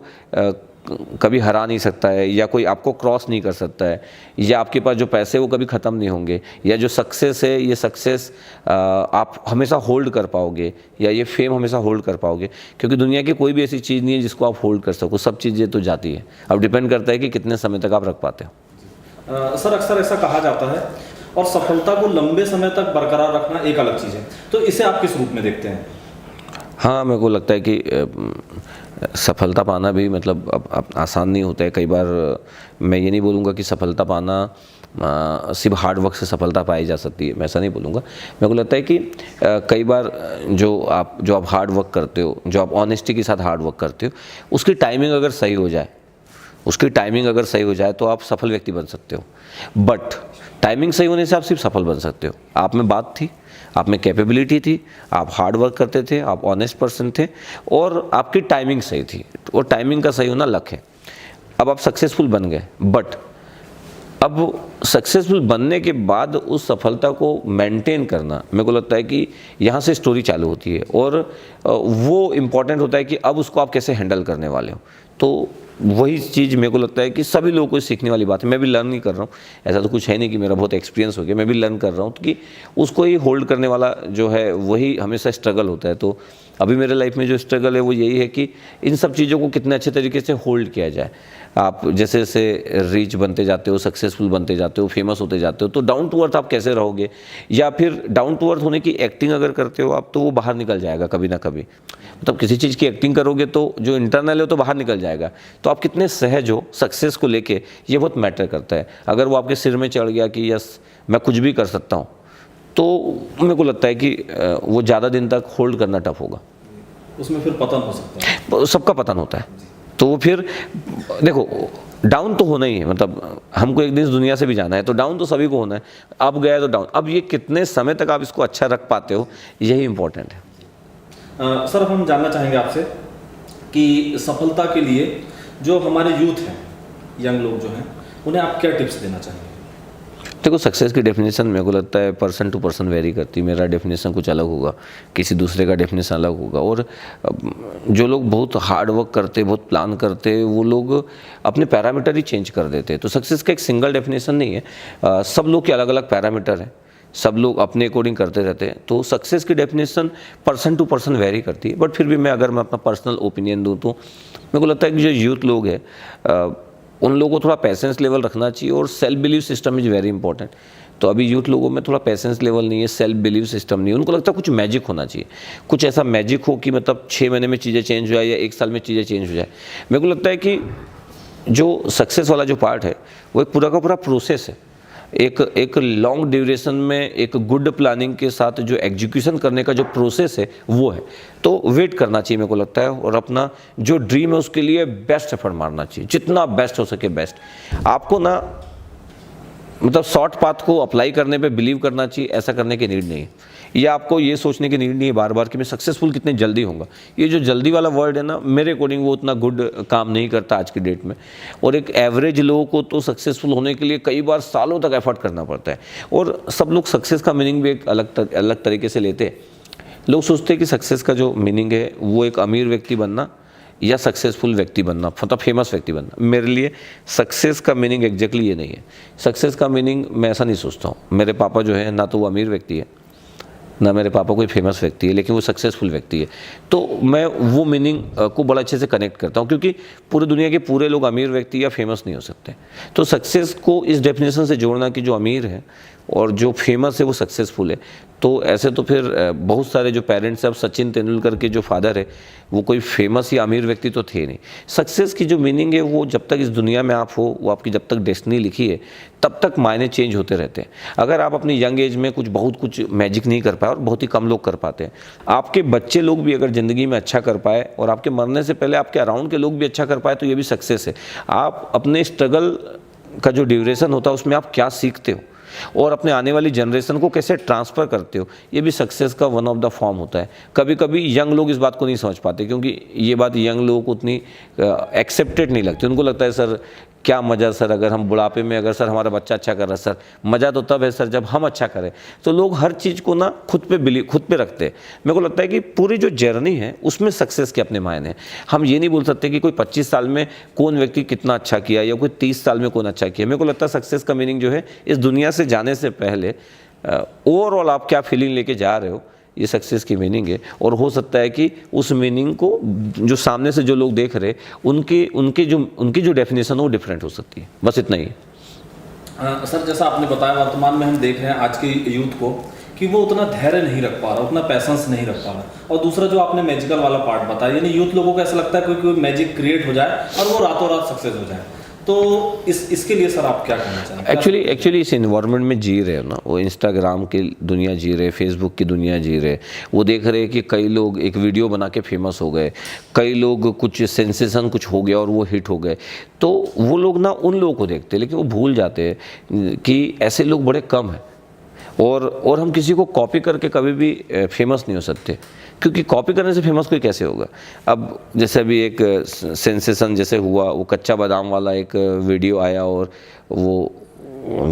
कभी हरा नहीं सकता है या कोई आपको क्रॉस नहीं कर सकता है, या आपके पास जो पैसे वो कभी ख़त्म नहीं होंगे, या जो सक्सेस है ये सक्सेस आप हमेशा होल्ड कर पाओगे, या ये फेम हमेशा होल्ड कर पाओगे। क्योंकि दुनिया की कोई भी ऐसी चीज़ नहीं है जिसको आप होल्ड कर सको, सब चीज़ें तो जाती है। अब डिपेंड करता है कि कितने समय तक आप रख पाते हो। सर अक्सर ऐसा कहा जाता है और सफलता को लंबे समय तक बरकरार रखना एक अलग चीज़ है, तो इसे आप किस रूप में देखते हैं? हाँ, मेरे को लगता है कि सफलता पाना भी अब आसान नहीं होता है। कई बार मैं ये नहीं बोलूँगा कि सफलता पाना सिर्फ हार्ड वर्क से सफलता पाई जा सकती है, मैं ऐसा नहीं बोलूँगा। मेरे को लगता है कि कई बार जो आप हार्ड वर्क करते हो, जो आप ऑनेस्टी के साथ हार्ड वर्क करते हो, उसकी टाइमिंग अगर सही हो जाए तो आप सफल व्यक्ति बन सकते हो। बट टाइमिंग सही होने से आप सिर्फ सफल बन सकते हो। आप में बात थी, आप में कैपेबिलिटी थी, आप हार्ड वर्क करते थे, आप ऑनेस्ट पर्सन थे, और आपकी टाइमिंग सही थी। और टाइमिंग का सही होना लक है। अब आप सक्सेसफुल बन गए, बट अब सक्सेसफुल बनने के बाद उस सफलता को मेंटेन करना, मेरे को लगता है कि यहाँ से स्टोरी चालू होती है, और वो इम्पॉर्टेंट होता है कि अब उसको आप कैसे हैंडल करने वाले हो। तो वही चीज़ मेरे को लगता है कि सभी लोगों को सीखने वाली बात है। मैं भी लर्न ही कर रहा हूँ, ऐसा तो कुछ है नहीं कि मेरा बहुत एक्सपीरियंस हो गया, मैं भी लर्न कर रहा हूँ कि उसको ही होल्ड करने वाला जो है वही हमेशा स्ट्रगल होता है। तो अभी मेरे लाइफ में जो स्ट्रगल है वो यही है कि इन सब चीज़ों को कितने अच्छे तरीके से होल्ड किया जाए। आप जैसे जैसे रीच बनते जाते हो, सक्सेसफुल बनते जाते हो, फेमस होते जाते हो, तो डाउन टू अर्थ आप कैसे रहोगे, या फिर डाउन टू अर्थ होने की एक्टिंग अगर करते हो आप, तो वो बाहर निकल जाएगा कभी ना कभी। मतलब किसी चीज़ की एक्टिंग करोगे तो जो इंटरनल है तो बाहर निकल जाएगा। तो आप कितने सहज हो सक्सेस को लेके, ये बहुत मैटर करता है। अगर वो आपके सिर में चढ़ गया कि यस मैं कुछ भी कर सकता हूँ, तो मेरे को लगता है कि वो ज़्यादा दिन तक होल्ड करना टफ होगा। उसमें फिर पतन हो सकता है, सबका पतन होता है। तो फिर देखो, डाउन तो होना ही है, मतलब हमको एक दिन इस दुनिया से भी जाना है, तो डाउन तो सभी को होना है। अब गया तो डाउन, अब ये कितने समय तक आप इसको अच्छा रख पाते हो, यही इंपॉर्टेंट है। सर अब हम जानना चाहेंगे आपसे कि सफलता के लिए जो हमारे यूथ हैं, यंग लोग जो हैं, उन्हें आप क्या टिप्स देना चाहेंगे? देखो, सक्सेस की डेफिनेशन मेरे को लगता है पर्सन टू पर्सन वेरी करती है। मेरा डेफिनेशन कुछ अलग होगा, किसी दूसरे का डेफिनेशन अलग होगा। और जो लोग बहुत हार्ड वर्क करते, बहुत प्लान करते, वो लोग अपने पैरामीटर ही चेंज कर देते हैं। तो सक्सेस का एक सिंगल डेफिनेशन नहीं है, सब लोग के अलग अलग पैरामीटर हैं, सब लोग अपने अकॉर्डिंग करते रहते हैं। तो सक्सेस की definition person to person vary करती है। बट फिर भी अगर मैं अपना पर्सनल ओपिनियन दूँ तो मेरे को लगता है कि जो यूथ लोग हैं उन लोगों को थोड़ा पेशेंस लेवल रखना चाहिए, और self believe system is very important. तो अभी यूथ लोगों में थोड़ा पेशेंस लेवल नहीं है, सेल्फ बिलीव सिस्टम नहीं है। उनको लगता है कुछ मैजिक होना चाहिए, कुछ ऐसा मैजिक हो कि मतलब 6 महीने में चीज़ें चेंज हो जाए या 1 साल में चीज़ें चेंज हो जाए। मेरे को लगता है कि जो सक्सेस वाला जो पार्ट है वो एक पूरा का पूरा प्रोसेस है। एक लॉन्ग ड्यूरेशन में एक गुड प्लानिंग के साथ जो एग्जीक्यूशन करने का जो प्रोसेस है वो है। तो वेट करना चाहिए मेरे को लगता है, और अपना जो ड्रीम है उसके लिए बेस्ट एफर्ट मारना चाहिए, जितना बेस्ट हो सके बेस्ट। आपको ना मतलब शॉर्ट पाथ को अप्लाई करने पे बिलीव करना चाहिए, ऐसा करने की नीड नहीं है, या आपको ये सोचने की नीड नहीं है बार बार कि मैं सक्सेसफुल कितने जल्दी होऊंगा। ये जो जल्दी वाला वर्ड है ना, मेरे अकॉर्डिंग वो उतना गुड काम नहीं करता आज की डेट में। और एक एवरेज लोगों को तो सक्सेसफुल होने के लिए कई बार सालों तक एफर्ट करना पड़ता है, और सब लोग सक्सेस का मीनिंग भी एक अलग तरीके से लेते हैं। लोग सोचते हैं कि सक्सेस का जो मीनिंग है वो एक अमीर व्यक्ति बनना या सक्सेसफुल व्यक्ति बनना, मतलब फेमस व्यक्ति बनना। मेरे लिए सक्सेस का मीनिंग एग्जैक्टली ये नहीं है। सक्सेस का मीनिंग मैं ऐसा नहीं सोचता हूँ। मेरे पापा जो है ना तो वो अमीर व्यक्ति है, ना मेरे पापा कोई फेमस व्यक्ति है, लेकिन वो सक्सेसफुल व्यक्ति है। तो मैं वो मीनिंग को बड़ा अच्छे से कनेक्ट करता हूँ, क्योंकि पूरी दुनिया के पूरे लोग अमीर व्यक्ति या फेमस नहीं हो सकते। तो सक्सेस को इस डेफिनेशन से जोड़ना कि जो अमीर है और जो फेमस है वो सक्सेसफुल है, तो ऐसे तो फिर बहुत सारे जो पेरेंट्स हैं, अब सचिन तेंदुलकर के जो फादर है वो कोई फेमस या अमीर व्यक्ति तो थे नहीं। सक्सेस की जो मीनिंग है वो जब तक इस दुनिया में आप हो, वो आपकी जब तक डेस्टिनी लिखी है तब तक मायने चेंज होते रहते हैं। अगर आप अपनी यंग एज में कुछ मैजिक नहीं कर पाए, और बहुत ही कम लोग कर पाते हैं, आपके बच्चे लोग भी अगर ज़िंदगी में अच्छा कर पाए और आपके मरने से पहले आपके अराउंड के लोग भी अच्छा कर पाए, तो ये भी सक्सेस है। आप अपने स्ट्रगल का जो ड्यूरेशन होता है उसमें आप क्या सीखते हो और अपने आने वाली जनरेशन को कैसे ट्रांसफ़र करते हो, ये भी सक्सेस का वन ऑफ द फॉर्म होता है। कभी कभी यंग लोग इस बात को नहीं समझ पाते, क्योंकि ये बात यंग लोगों को उतनी एक्सेप्टेड नहीं लगती। उनको लगता है सर क्या मज़ा सर, अगर हम बुढ़ापे में अगर सर हमारा बच्चा अच्छा कर रहा है सर, मज़ा तो तब है सर जब हम अच्छा करें। तो लोग हर चीज़ को ना खुद पे रखते हैं। मेरे को लगता है कि पूरी जो जर्नी है उसमें सक्सेस के अपने मायने हैं। हम ये नहीं बोल सकते कि कोई 25 साल में कौन व्यक्ति कितना अच्छा किया या कोई 30 साल में कौन अच्छा किया। मेरे को लगता है सक्सेस का मीनिंग जो है इस दुनिया से जाने से पहले ओवरऑल आप क्या फीलिंग लेके जा रहे हो, ये सक्सेस की मीनिंग है। और हो सकता है कि उस मीनिंग को जो सामने से जो लोग देख रहे उनकी जो डेफिनेशन है वो डिफरेंट हो सकती है। बस इतना ही। सर जैसा आपने बताया, वर्तमान में हम देख रहे हैं आज के यूथ को कि वो उतना धैर्य नहीं रख पा रहा, उतना पैसेंस नहीं रख पा रहा। और दूसरा जो आपने मैजिकल वाला पार्ट बताया, यानी यूथ लोगों को ऐसा लगता है कोई मैजिक क्रिएट हो जाए और वो रातों रात सक्सेस हो जाए। तो इसके लिए सर आप क्या कहना चाहेंगे? एक्चुअली इस इन्वायरमेंट में जी रहे हो ना, वो इंस्टाग्राम की दुनिया जी रहे, फेसबुक की दुनिया जी रहे। वो देख रहे हैं कि कई लोग एक वीडियो बना के फेमस हो गए, कई लोग कुछ सेंसेशन कुछ हो गया और वो हिट हो गए। तो वो लोग ना उन लोगों को देखते हैं, लेकिन वो भूल जाते हैं कि ऐसे लोग बड़े कम हैं। और हम किसी को कॉपी करके कभी भी फेमस नहीं हो सकते, क्योंकि कॉपी करने से फेमस कोई कैसे होगा। अब जैसे अभी एक सेंसेशन जैसे हुआ, वो कच्चा बादाम वाला एक वीडियो आया, और वो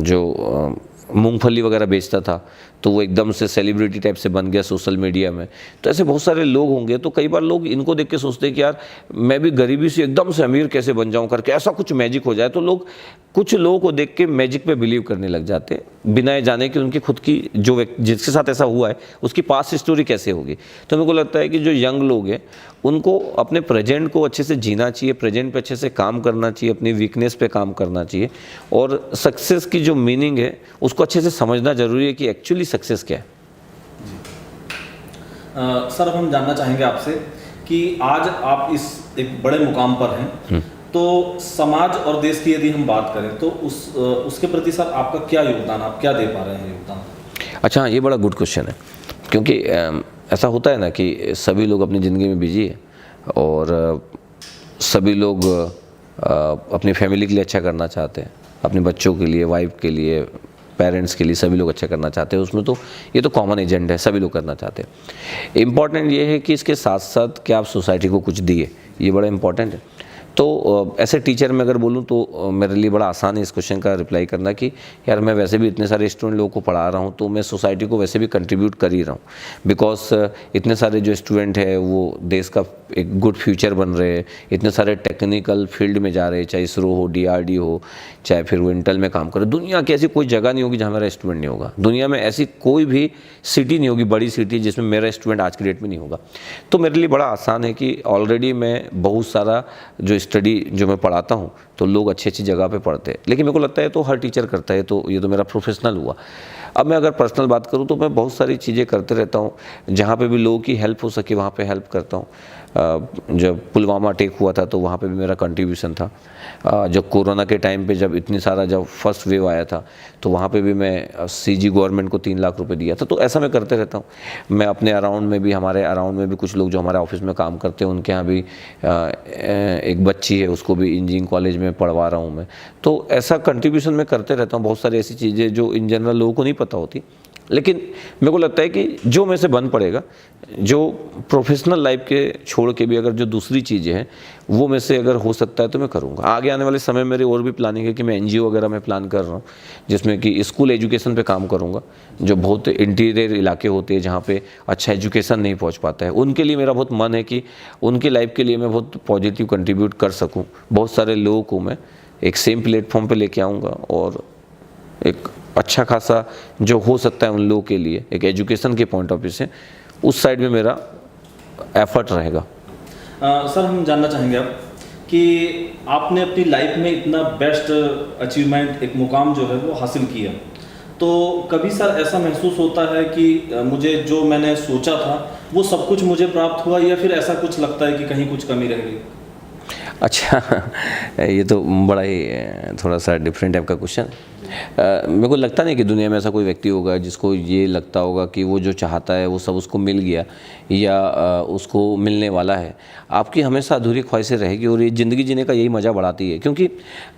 जो मूंगफली वगैरह बेचता था तो वो एकदम से सेलिब्रिटी टाइप से बन गया सोशल मीडिया में। तो ऐसे बहुत सारे लोग होंगे, तो कई बार लोग इनको देख के सोचते हैं कि यार मैं भी गरीबी से एकदम से अमीर कैसे बन जाऊं करके, ऐसा कुछ मैजिक हो जाए। तो लोग कुछ लोगों को देख के मैजिक पे बिलीव करने लग जाते हैं, बिना जाने कि उनकी खुद की जो जिसके साथ ऐसा हुआ है उसकी पास्ट स्टोरी कैसे होगी। तो मेरे को लगता है कि जो यंग लोग हैं उनको अपने प्रेजेंट को अच्छे से जीना चाहिए, प्रेजेंट पे अच्छे से काम करना चाहिए, अपनी वीकनेस पे काम करना चाहिए, और सक्सेस की जो मीनिंग है उसको अच्छे से समझना जरूरी है कि एक्चुअली सक्सेस क्या है। सर अब हम जानना चाहेंगे आपसे कि आज आप इस एक बड़े मुकाम पर हैं, तो समाज और देश की यदि हम बात करें तो उसके प्रति सर आपका क्या योगदान, आप क्या दे पा रहे हैं योगदान? अच्छा, ये बड़ा गुड क्वेश्चन है, क्योंकि ऐसा होता है ना कि सभी लोग अपनी ज़िंदगी में बिजी है, और सभी लोग अपनी फैमिली के लिए अच्छा करना चाहते हैं, अपने बच्चों के लिए, वाइफ के लिए, पेरेंट्स के लिए, सभी लोग अच्छा करना चाहते हैं। उसमें तो ये तो कॉमन एजेंडा है, सभी लोग करना चाहते हैं। इम्पॉर्टेंट ये है कि इसके साथ साथ क्या आप सोसाइटी को कुछ दिए, ये बड़ा इम्पॉर्टेंट है। तो ऐसे टीचर में अगर बोलूँ तो मेरे लिए बड़ा आसान है इस क्वेश्चन का रिप्लाई करना कि यार मैं वैसे भी इतने सारे स्टूडेंट लोगों को पढ़ा रहा हूँ, तो मैं सोसाइटी को वैसे भी कंट्रीब्यूट कर ही रहा हूँ। बिकॉज इतने सारे जो स्टूडेंट हैं वो देश का एक गुड फ्यूचर बन रहे हैं, इतने सारे टेक्निकल फील्ड में जा रहे हैं, चाहे इसरो हो, DRD हो, चाहे फिर वो इंटेल में काम करे। दुनिया की ऐसी कोई जगह नहीं होगी जहाँ मेरा स्टूडेंट नहीं होगा। दुनिया में ऐसी कोई भी सिटी नहीं होगी, बड़ी सिटी, जिसमें मेरा स्टूडेंट आज की डेट में नहीं होगा। तो मेरे लिए बड़ा आसान है कि ऑलरेडी मैं बहुत सारा जो स्टडी जो मैं पढ़ाता हूँ तो लोग अच्छी अच्छी जगह पे पढ़ते हैं, लेकिन मेरे को लगता है तो हर टीचर करता है, तो ये तो मेरा प्रोफेशनल हुआ। अब मैं अगर पर्सनल बात करूँ तो मैं बहुत सारी चीज़ें करते रहता हूँ, जहाँ पे भी लोगों की हेल्प हो सके वहाँ पे हेल्प करता हूँ। जब पुलवामा अटैक हुआ था तो वहाँ पे भी मेरा कंट्रीब्यूशन था। जब कोरोना के टाइम पे जब जब फर्स्ट वेव आया था तो वहाँ पे भी मैं सीजी गवर्नमेंट को 3 लाख रुपए दिया था। तो ऐसा मैं करते रहता हूँ। मैं अपने अराउंड में भी, हमारे अराउंड में भी कुछ लोग जो हमारे ऑफिस में काम करते हैं, उनके यहाँ भी एक बच्ची है, उसको भी इंजीनियरिंग कॉलेज में पढ़वा रहा हूँ मैं। तो ऐसा कंट्रीब्यूशन मैं करते रहता हूँ। बहुत सारी ऐसी चीज़ें जो इन जनरल लोगों को नहीं पता होती, लेकिन मेरे को लगता है कि जो में से बन पड़ेगा, जो प्रोफेशनल लाइफ के छोड़ के भी अगर जो दूसरी चीज़ें हैं वो में से अगर हो सकता है तो मैं करूँगा। आगे आने वाले समय मेरी और भी प्लानिंग है कि मैं एनजीओ वगैरह में प्लान कर रहा हूँ, जिसमें कि स्कूल एजुकेशन पे काम करूँगा। जो बहुत इंटीरियर इलाके होते हैं जहाँ पे अच्छा एजुकेशन नहीं पहुँच पाता है, उनके लिए मेरा बहुत मन है कि उनकी लाइफ के लिए मैं बहुत पॉजिटिव कंट्रीब्यूट कर सकूँ। बहुत सारे लोगों को मैं एक सेम प्लेटफॉर्म पर लेके आऊँगा और एक अच्छा खासा जो हो सकता है उन लोगों के लिए एक एजुकेशन के पॉइंट ऑफ व्यू से, उस साइड में मेरा एफर्ट रहेगा। सर हम जानना चाहेंगे अब कि आपने अपनी लाइफ में इतना बेस्ट अचीवमेंट, एक मुकाम जो है वो हासिल किया, तो कभी सर ऐसा महसूस होता है कि मुझे जो मैंने सोचा था वो सब कुछ मुझे प्राप्त हुआ, या फिर ऐसा कुछ लगता है कि कहीं कुछ कमी रह गई? अच्छा, ये तो बड़ा ही थोड़ा सा डिफरेंट टाइप का क्वेश्चन। मेरे को लगता नहीं कि दुनिया में ऐसा कोई व्यक्ति होगा जिसको ये लगता होगा कि वो जो चाहता है वो सब उसको मिल गया या उसको मिलने वाला है। आपकी हमेशा अधूरी ख्वाहिशें रहेगी और ये ज़िंदगी जीने का यही मज़ा बढ़ाती है, क्योंकि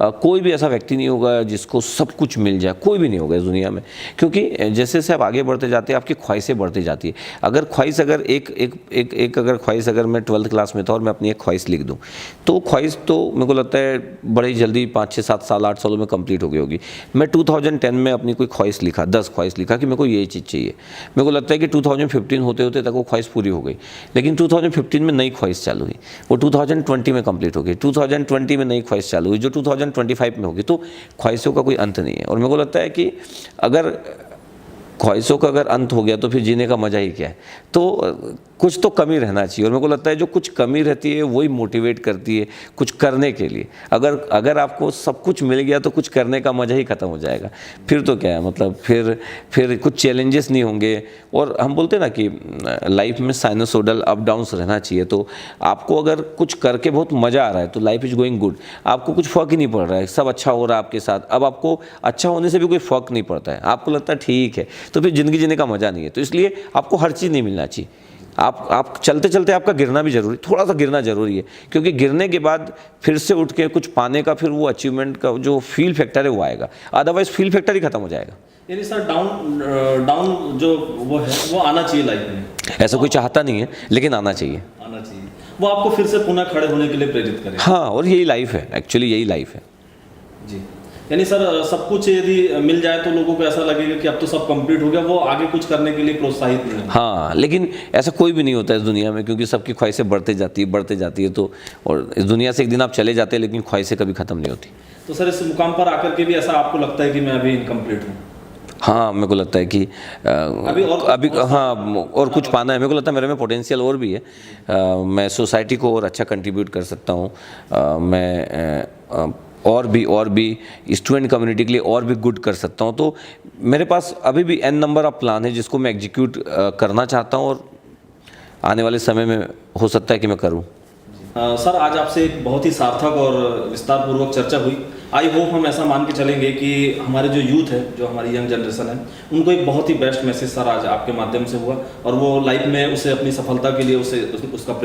कोई भी ऐसा व्यक्ति नहीं होगा जिसको सब कुछ मिल जाए, कोई भी नहीं होगा इस दुनिया में। क्योंकि जैसे जैसे आप आगे बढ़ते जाते हैं आपकी ख्वाहिशें बढ़ती जाती है। अगर ख्वाहिश अगर एक अगर ख्वाहिश अगर मैं 12th क्लास में था और मैं अपनी एक ख्वाहिश लिख दूँ तो ख्वाहिश तो मेरे को लगता है बड़े जल्दी 5, 6, 7 साल 8 सालों में कंप्लीट हो गई होगी। मैं 2010 में अपनी कोई ख्वाहिश लिखा, 10 ख्वाहिश लिखा कि मेरे को ये चीज़ चाहिए। मेरे को लगता है कि 2015 होते होते तक वो ख्वाहिश पूरी हो गई, लेकिन 2015 में नई ख्वाहिश चालू हुई, वो 2020 में कंप्लीट हो गई। 2020 में नई ख्वाहिश चालू हुई जो 2025 में होगी। तो ख्वाहिशों का कोई अंत नहीं है। और मेरे को लगता है कि अगर ख्वाहिशों का अगर अंत हो गया तो फिर जीने का मज़ा ही क्या है। तो कुछ तो कमी रहना चाहिए, और मेरे को लगता है जो कुछ कमी रहती है वही मोटिवेट करती है कुछ करने के लिए। अगर आपको सब कुछ मिल गया तो कुछ करने का मज़ा ही ख़त्म हो जाएगा। फिर तो क्या है, मतलब फिर कुछ चैलेंजेस नहीं होंगे। और हम बोलते हैं ना कि लाइफ में साइनोसोडल अप डाउन्स रहना चाहिए। तो आपको अगर कुछ करके बहुत मज़ा आ रहा है तो लाइफ इज़ गोइंग गुड, आपको कुछ फ़र्क ही नहीं पड़ रहा है, सब अच्छा हो रहा है आपके साथ। अब आपको अच्छा होने से भी कोई फ़र्क नहीं पड़ता है, आपको लगता है ठीक है, तो फिर ज़िंदगी जीने का मज़ा नहीं है। तो इसलिए आपको हर चीज़ नहीं मिलना चाहिए। आप चलते चलते आपका गिरना भी जरूरी, थोड़ा सा गिरना जरूरी है, क्योंकि गिरने के बाद फिर से उठ के कुछ पाने का फिर वो अचीवमेंट का जो फील फैक्टर है वो आएगा। अदरवाइज फील फैक्टर ही खत्म हो जाएगा। यानी सर डाउन जो वो है वो आना चाहिए लाइफ में। ऐसा कोई चाहता नहीं है, लेकिन आना चाहिए। आना चाहिए, वो आपको फिर से पुनः खड़े होने के लिए प्रेरित करे। हाँ, और यही लाइफ है, एक्चुअली यही लाइफ है जी। यानी सर सब कुछ यदि मिल जाए तो लोगों को ऐसा लगेगा कि अब तो सब कंप्लीट हो गया, वो आगे कुछ करने के लिए प्रोत्साहित नहीं है। हाँ, लेकिन ऐसा कोई भी नहीं होता इस दुनिया में, क्योंकि सबकी ख्वाहिशें बढ़ते जाती है। तो और इस दुनिया से एक दिन आप चले जाते हैं, लेकिन ख्वाहिशें कभी ख़त्म नहीं होती। तो सर इस मुकाम पर आकर के भी ऐसा आपको लगता है कि मैं अभी इनकम्प्लीट हूँ? हाँ, मेरे को लगता है कि अभी हाँ और कुछ पाना है। मेरे को लगता है मेरे में पोटेंशियल और भी है। मैं सोसाइटी को और अच्छा कंट्रीब्यूट कर सकता हूँ। मैं और भी स्टूडेंट कम्युनिटी के लिए और भी गुड कर सकता हूँ। तो मेरे पास अभी भी n नंबर ऑफ प्लान है जिसको मैं एग्जीक्यूट करना चाहता हूँ, और आने वाले समय में हो सकता है कि मैं करूँ। सर आज आपसे एक बहुत ही सार्थक और विस्तारपूर्वक चर्चा हुई। आई होप हम ऐसा मान के चलेंगे कि हमारे जो यूथ है, जो हमारी यंग जनरेशन है, उनको एक बहुत ही बेस्ट मैसेज सर आज आपके माध्यम से हुआ, और वो लाइफ में उसे अपनी सफलता के लिए उसका प्रयोग